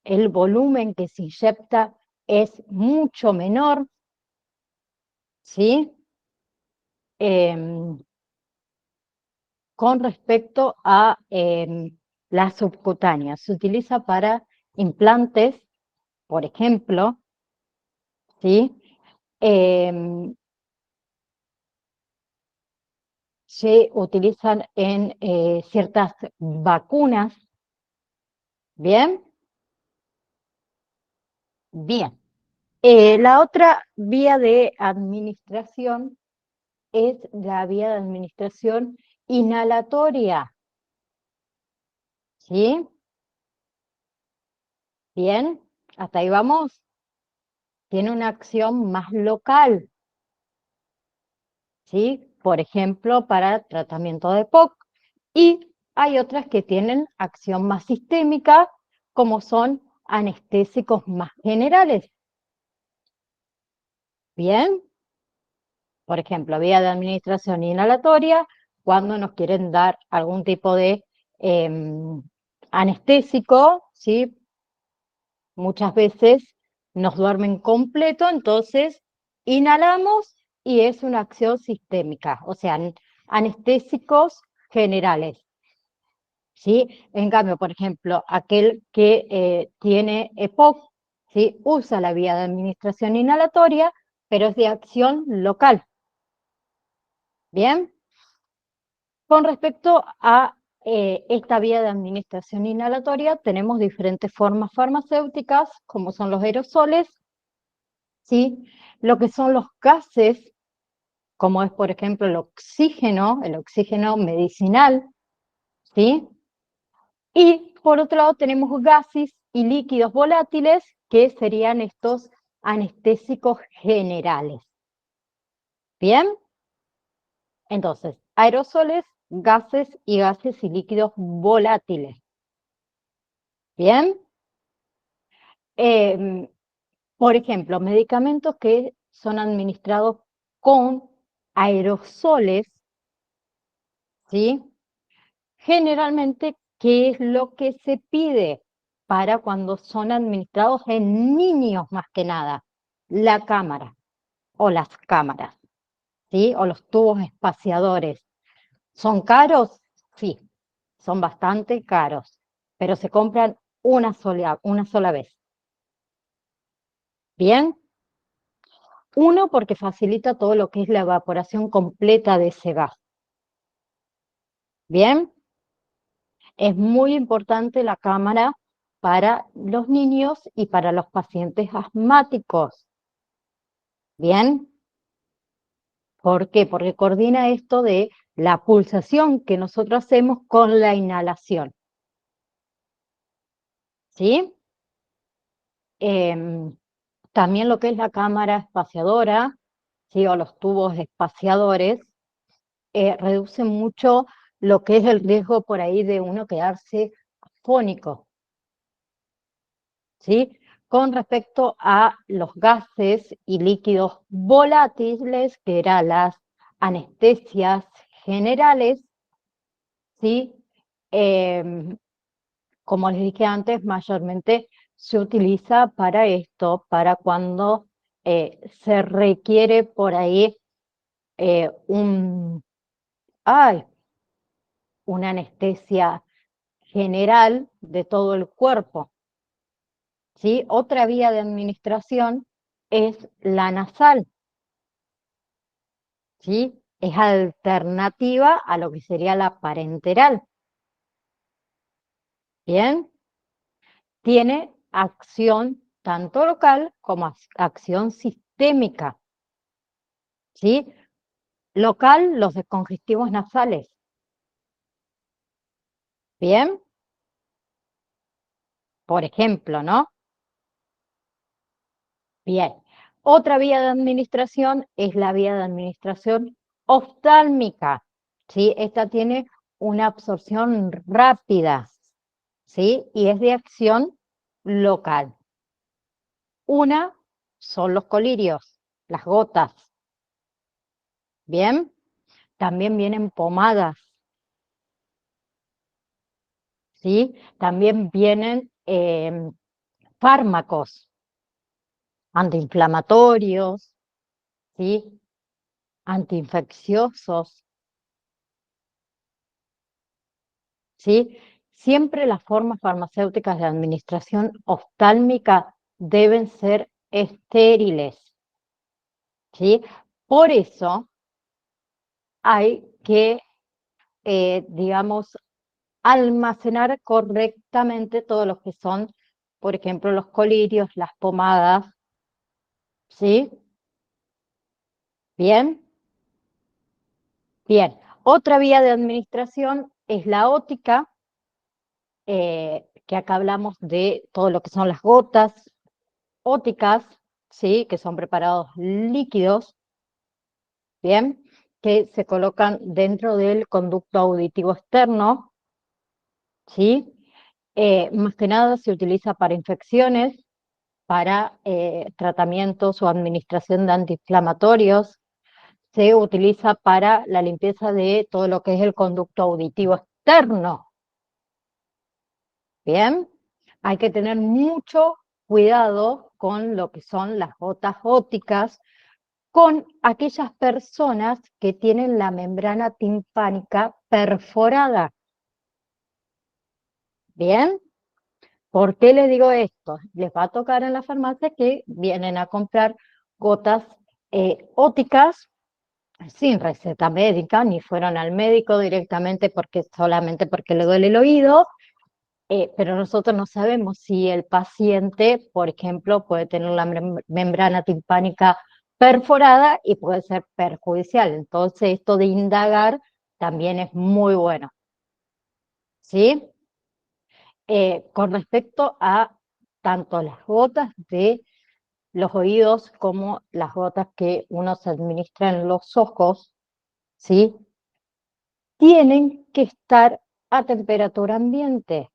el volumen que se inyecta es mucho menor, ¿sí? Con respecto a la subcutánea, se utiliza para implantes, por ejemplo, ¿sí? Se utilizan en ciertas vacunas. ¿Bien? Bien. La otra vía de administración es la vía de administración inhalatoria. ¿Sí? Bien, hasta ahí vamos. Tiene una acción más local. ¿Sí? Por ejemplo, para tratamiento de POC. Y hay otras que tienen acción más sistémica, como son anestésicos más generales. Bien, por ejemplo, vía de administración inhalatoria, cuando nos quieren dar algún tipo de anestésico, ¿sí? Muchas veces nos duermen completo, entonces inhalamos y es una acción sistémica, o sea, anestésicos generales, ¿sí? En cambio, por ejemplo, aquel que tiene EPOC, ¿sí? Usa la vía de administración inhalatoria, pero es de acción local. ¿Bien? Con respecto a esta vía de administración inhalatoria, tenemos diferentes formas farmacéuticas, como son los aerosoles, ¿sí? Lo que son los gases, como es, por ejemplo, el oxígeno medicinal, ¿sí? Y por otro lado tenemos gases y líquidos volátiles que serían estos anestésicos generales. ¿Bien? Entonces, aerosoles, gases y gases y líquidos volátiles. ¿Bien? Por ejemplo, medicamentos que son administrados con aerosoles, ¿sí? Generalmente, ¿qué es lo que se pide para cuando son administrados en niños más que nada? La cámara o las cámaras, ¿sí? O los tubos espaciadores. ¿Son caros? Sí, son bastante caros, pero se compran una sola vez. ¿Bien? Uno, porque facilita todo lo que es la evaporación completa de ese gas. ¿Bien? Es muy importante la cámara para los niños y para los pacientes asmáticos. ¿Bien? ¿Por qué? Porque coordina esto de la pulsación que nosotros hacemos con la inhalación. ¿Sí? También lo que es la cámara espaciadora, ¿sí? O los tubos espaciadores, reduce mucho lo que es el riesgo por ahí de uno quedarse afónico, ¿sí? Con respecto a los gases y líquidos volátiles, que eran las anestesias generales, ¿sí? Como les dije antes, mayormente se utiliza para esto, para cuando se requiere por ahí una anestesia general de todo el cuerpo, ¿sí? Otra vía de administración es la nasal, ¿sí? Es alternativa a lo que sería la parenteral. ¿Bien? Tiene acción tanto local como acción sistémica, ¿sí? Local, los descongestivos nasales. ¿Bien? Por ejemplo, ¿no? Bien. Otra vía de administración es la vía de administración oftálmica, ¿sí? Esta tiene una absorción rápida, ¿sí? Y es de acción local. Una son los colirios, las gotas. ¿Bien? También vienen pomadas, ¿sí? También vienen fármacos antiinflamatorios, ¿sí? Antiinfecciosos, ¿sí? Siempre las formas farmacéuticas de administración oftálmica deben ser estériles, ¿sí? Por eso hay que, digamos, almacenar correctamente todo lo que son, por ejemplo, los colirios, las pomadas, ¿sí? ¿Bien? Bien. Otra vía de administración es la ótica, que acá hablamos de todo lo que son las gotas óticas, ¿sí? Que son preparados líquidos, ¿bien? Que se colocan dentro del conducto auditivo externo, ¿sí? Más que nada se utiliza para infecciones, para tratamientos o administración de antiinflamatorios, se utiliza para la limpieza de todo lo que es el conducto auditivo externo. Bien, hay que tener mucho cuidado con lo que son las gotas ópticas, con aquellas personas que tienen la membrana timpánica perforada. Bien, ¿por qué les digo esto? Les va a tocar en la farmacia que vienen a comprar gotas ópticas sin receta médica, ni fueron al médico directamente solamente porque le duele el oído, pero nosotros no sabemos si el paciente, por ejemplo, puede tener la membrana timpánica perforada y puede ser perjudicial. Entonces, esto de indagar también es muy bueno. ¿Sí? Con respecto a tanto las gotas de los oídos como las gotas que uno se administra en los ojos, ¿sí? Tienen que estar a temperatura ambiente.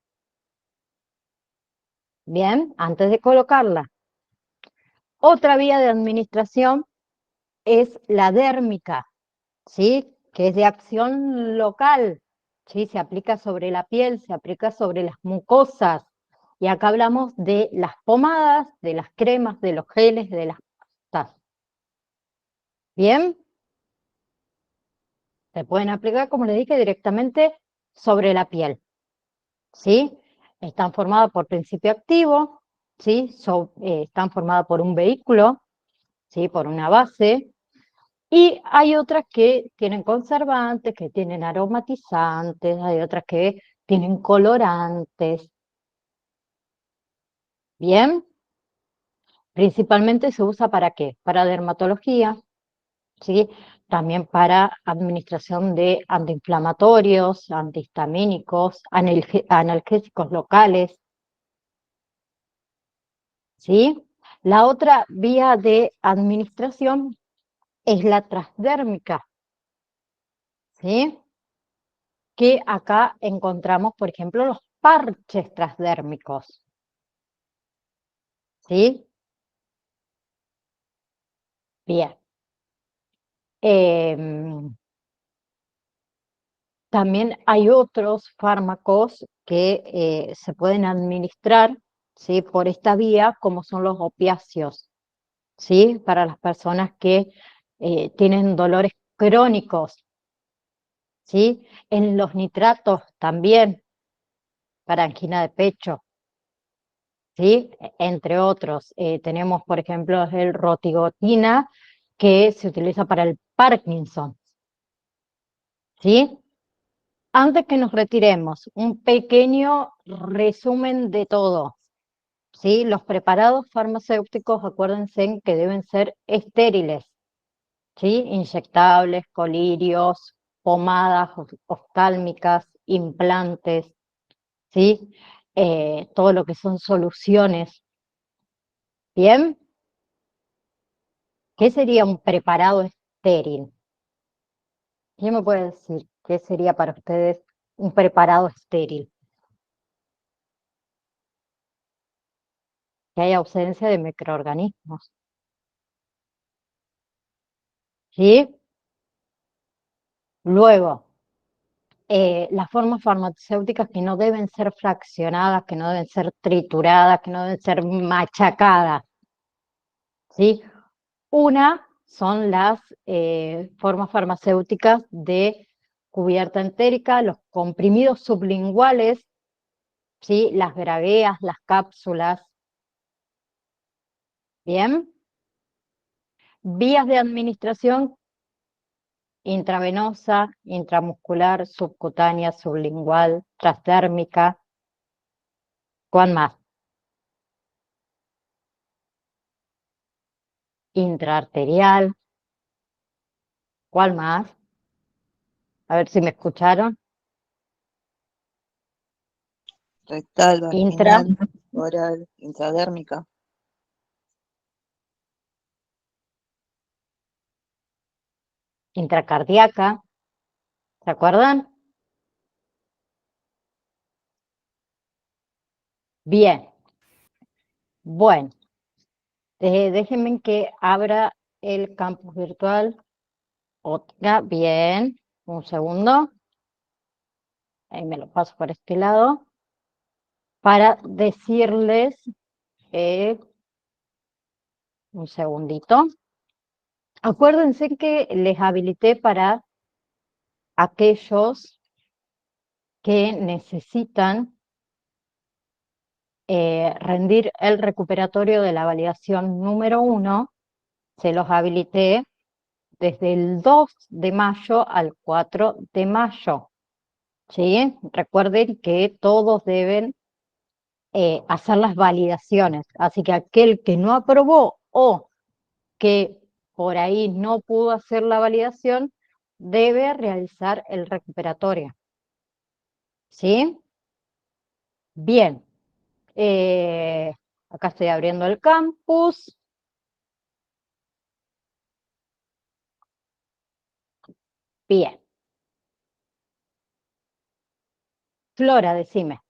Bien, antes de colocarla. Otra vía de administración es la dérmica, ¿sí? Que es de acción local, ¿sí? Se aplica sobre la piel, se aplica sobre las mucosas. Y acá hablamos de las pomadas, de las cremas, de los geles, de las pastas. ¿Bien? Se pueden aplicar, como les dije, directamente sobre la piel, ¿sí? Están formadas por principio activo, ¿sí? Están formadas por un vehículo, ¿sí? Por una base. Y hay otras que tienen conservantes, que tienen aromatizantes, hay otras que tienen colorantes. Bien, principalmente se usa ¿para qué? Para dermatología, ¿sí? También para administración de antiinflamatorios, antihistamínicos, analgésicos locales, ¿sí? La otra vía de administración es la transdérmica, ¿sí? Que acá encontramos, por ejemplo, los parches transdérmicos, ¿sí? Bien. Em, También hay otros fármacos que se pueden administrar, ¿sí? Por esta vía, como son los opiáceos, ¿sí? Para las personas que tienen dolores crónicos, ¿sí? En los nitratos también, para angina de pecho, ¿sí? Entre otros, tenemos, por ejemplo, el rotigotina, que se utiliza para el Parkinson, ¿sí? Antes que nos retiremos, un pequeño resumen de todo, ¿sí? Los preparados farmacéuticos, acuérdense que deben ser estériles, ¿sí? Inyectables, colirios, pomadas oftálmicas, implantes, ¿sí? Todo lo que son soluciones. ¿Bien? ¿Qué sería un preparado estéril? ¿Quién me puede decir qué sería para ustedes un preparado estéril? Que hay ausencia de microorganismos, ¿sí? Luego, las formas farmacéuticas que no deben ser fraccionadas, que no deben ser trituradas, que no deben ser machacadas, ¿sí? Una son las formas farmacéuticas de cubierta entérica, los comprimidos sublinguales, ¿sí? Las gragueas, las cápsulas, ¿bien? Vías de administración intravenosa, intramuscular, subcutánea, sublingual, transdérmica. ¿Cuál más? Intraarterial. ¿Cuál más? A ver si me escucharon. Rectal, Intra, vaginal, oral, intradérmica. intracardíaca. ¿Se acuerdan? Bien. Bueno, déjenme que abra el campus virtual. Otra, bien. Un segundo. Ahí me lo paso por este lado. Para decirles, un segundito. Acuérdense que les habilité para aquellos que necesitan rendir el recuperatorio de la validación número 1, se los habilité desde el 2 de mayo al 4 de mayo. ¿Sí? Recuerden que todos deben hacer las validaciones, así que aquel que no aprobó o que por ahí no pudo hacer la validación, debe realizar el recuperatorio. ¿Sí? Bien. Acá estoy abriendo el campus. Bien. Flora, decime.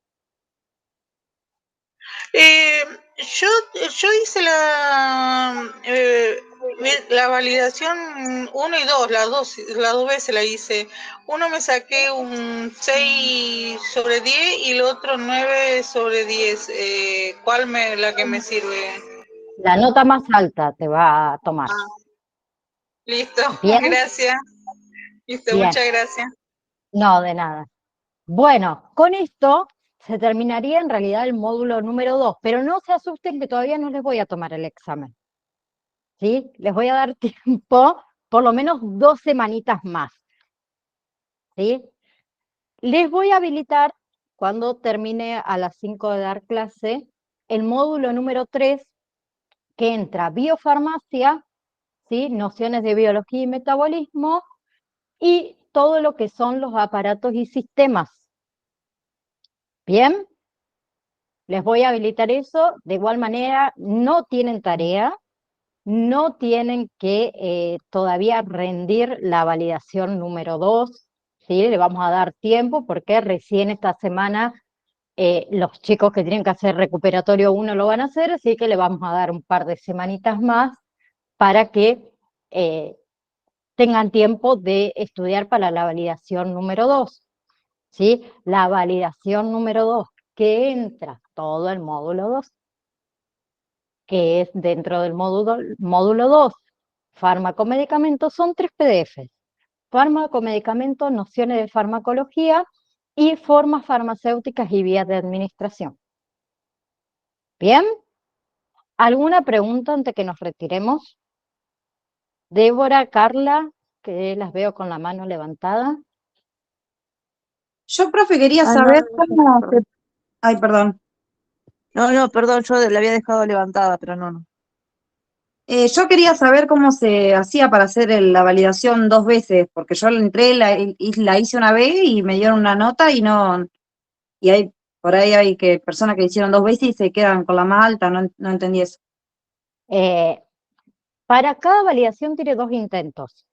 Yo hice la validación 1 y 2, las dos veces la hice. Uno me saqué un 6/10 y el otro 9/10. ¿Cuál la que me sirve? La nota más alta te va a tomar. Listo, Bien, gracias. Listo, bien. muchas gracias. No, de nada. Bueno, con esto se terminaría en realidad el módulo número 2, pero no se asusten que todavía no les voy a tomar el examen. ¿Sí? Les voy a dar tiempo, por lo menos 2 semanitas más. ¿Sí? Les voy a habilitar, cuando termine a las 5 de dar clase, el módulo número 3, que entra biofarmacia, ¿sí? Nociones de biología y metabolismo, y todo lo que son los aparatos y sistemas. ¿Bien? Les voy a habilitar eso. De igual manera, no tienen tarea, no tienen que todavía rendir la validación número 2, ¿sí? Le vamos a dar tiempo porque recién esta semana los chicos que tienen que hacer recuperatorio 1 lo van a hacer, así que le vamos a dar un par de semanitas más para que tengan tiempo de estudiar para la validación número 2. ¿Sí? La validación número 2, que entra todo el módulo 2, que es dentro del módulo 2, fármaco-medicamento, son 3 PDFs. Fármaco-medicamento, nociones de farmacología y formas farmacéuticas y vías de administración. ¿Bien? ¿Alguna pregunta antes que nos retiremos? Débora, Carla, que las veo con la mano levantada. Yo, profe, quería Ah, saber no, cómo se... Ay, perdón. no, perdón, yo la había dejado levantada, pero no. Yo quería saber cómo se hacía para hacer la validación 2 veces, porque yo entré, la hice una vez y me dieron una nota y no, y hay, por ahí hay personas que hicieron 2 veces y se quedan con la más alta, no entendí eso. Para cada validación tiene 2 intentos.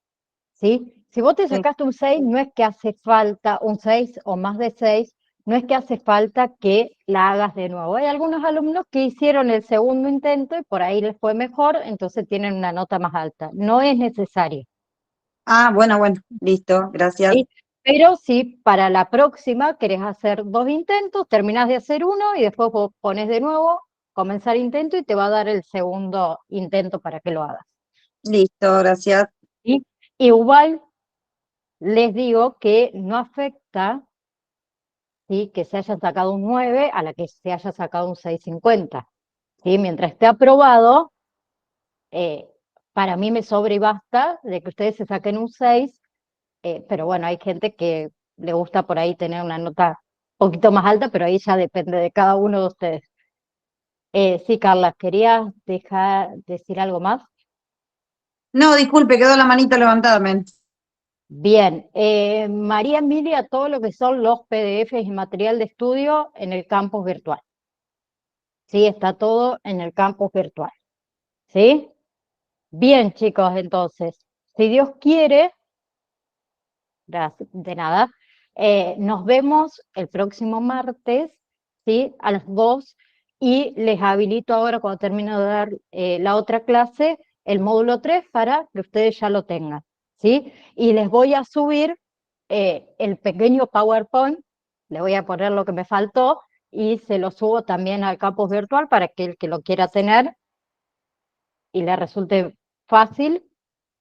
¿Sí? Si vos te Sí. sacaste un 6, no es que hace falta un 6 o más de 6, no es que hace falta que la hagas de nuevo. Hay algunos alumnos que hicieron el segundo intento y por ahí les fue mejor, entonces tienen una nota más alta. No es necesario. Ah, bueno, listo, gracias. ¿Sí? Pero si para la próxima querés hacer 2 intentos, terminás de hacer uno y después vos pones de nuevo, comenzar intento y te va a dar el segundo intento para que lo hagas. Listo, gracias. ¿Sí? Igual les digo que no afecta, ¿sí?, que se haya sacado un 9 a la que se haya sacado un 6,50. ¿Sí? Mientras esté aprobado, para mí me sobra y basta de que ustedes se saquen un 6, pero bueno, hay gente que le gusta por ahí tener una nota un poquito más alta, pero ahí ya depende de cada uno de ustedes. Sí, Carla, ¿querías decir algo más? No, disculpe, quedó la manito levantada, men. Bien, María Emilia, todo lo que son los PDFs y material de estudio en el campus virtual. Sí, está todo en el campus virtual. ¿Sí? Bien, chicos, entonces, si Dios quiere, de nada, nos vemos el próximo martes, ¿sí? A las 2, y les habilito ahora, cuando termino de dar la otra clase, el módulo 3 para que ustedes ya lo tengan, ¿sí? Y les voy a subir el pequeño PowerPoint, le voy a poner lo que me faltó, y se lo subo también al campus virtual para que el que lo quiera tener y le resulte fácil,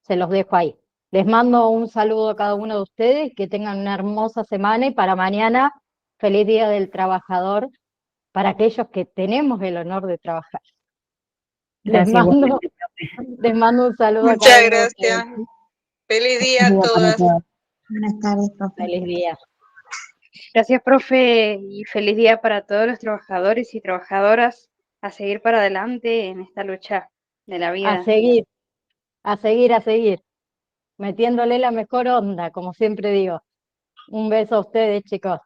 se los dejo ahí. Les mando un saludo a cada uno de ustedes, que tengan una hermosa semana y para mañana, feliz Día del Trabajador para aquellos que tenemos el honor de trabajar. Les Gracias, mando, igualmente, profe. les mando un saludo a cada Muchas uno de ustedes. gracias. Feliz día a Saludos para todas. todos. Buenas tardes, profe. Feliz día. Gracias, profe, y feliz día para todos los trabajadores y trabajadoras a seguir para adelante en esta lucha de la A vida. seguir, a seguir, a seguir. Metiéndole la mejor onda, como siempre digo. Un beso a ustedes, chicos.